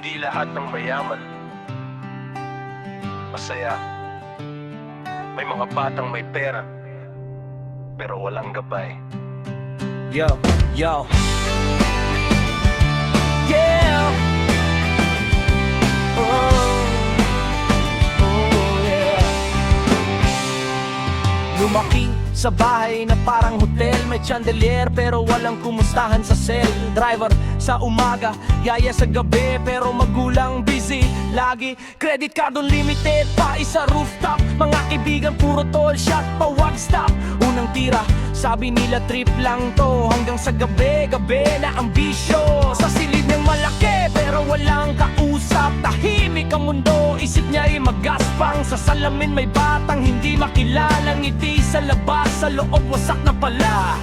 Hindi lahat ng mayaman masaya. May mga batang may pera pero walang gabay. Yo, yo. Yeah. Yeah. Lumaki sa bahay na parang hotel. May chandelier pero walang kumustahan sa cell. Driver sa umaga, yaya sa gabi, pero magulang busy lagi. Credit card unlimited, pa isa rooftop. Mga kaibigan puro tall shot, pa wag stop. Unang tira, sabi nila trip lang to. Hanggang sa gabi na ang bisyo. Sa silid niyang malaki pero walang kausap. Tahimik ang mundo, isip niya ay magaspang. Sa salamin may batang hindi makilalang ngiti. Sa labas, sa loob wasak na pala.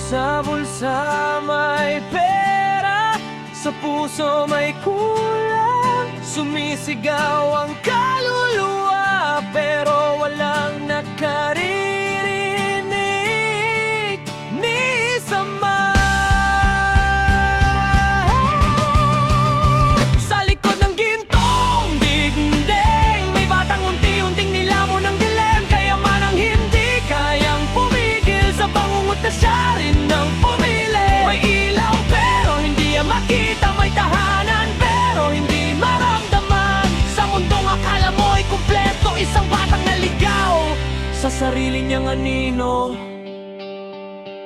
Sa bulsa may pera, sa puso may kulang. Sumisigaw ang kaluluwa pero walang nakaririnig ni sama. Sa likod ng gintong dingding may batang unti-unting nilamon ng dilim. Kayaman ang hindi kayang pumigil sa bangungot na siya rin ng pumili. May ilaw pero hindi makita, may tahanan pero hindi maramdaman. Sa mundong akala mo'y kumpleto, isang batang naligaw sa sarili niyang anino.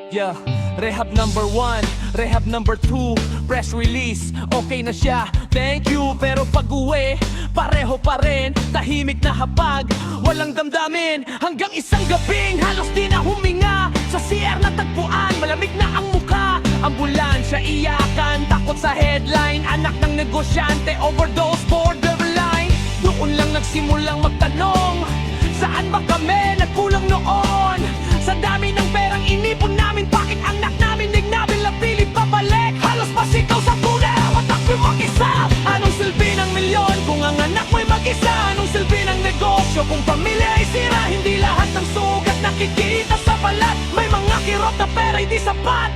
Yeah, rehab number 1, rehab number 2, press release, okay na siya, thank you. Pero pag-uwi, pareho pa rin, tahimik na hapag, walang damdamin. Hanggang isang gabing halos di na huminga. Sa CR na tagpuan, malamig na ang mukha. Ambulansya, iyakan, takot sa headline. Anak ng negosyante, overdose, borderline. Doon lang nagsimulang magtanong, saan ba kami nagkulang noon? Sa dami ng perang inipon namin, bakit ang anak namin dignabil na pilit pabalik? Halos pasitaw sa tunel, matakbo mag-isa. Anong silbi ng milyon kung ang anak mo'y mag-isa? Anong silbi ng negosyo kung pamilya ay sira? Hindi lahat ng sugat nakikita sa balat. May mga kirot na pera hindi sapat.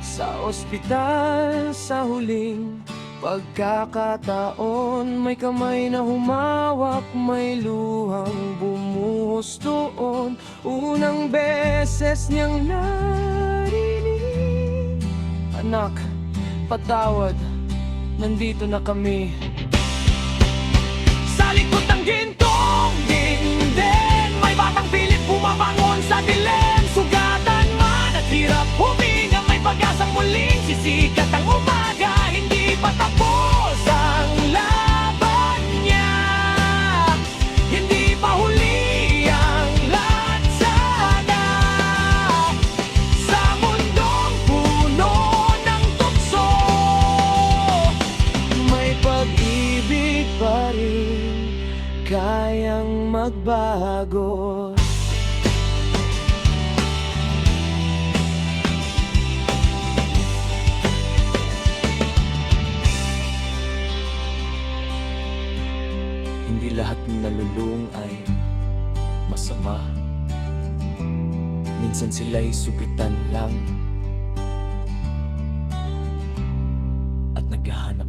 Sa ospital, sa huling pagkakataon, may kamay na humawak, may luhang bumuhos doon. Unang beses niyang narinig, anak, patawad, nandito na kami. Sa likod ng gintong dingding, may batang pilit bumabangon sa dilim. Sugatan man at hirap huminga, may pag-asang muling sisikat ang umaga. Hindi pa tapos ang laban niya, hindi pa huli ang lansada. Sa mundong puno ng tukso, may pag-ibig pa rin kayang magbago. Hindi lahat ng nalulung ay masama. Minsan sila'y sugitan lang at naghahanap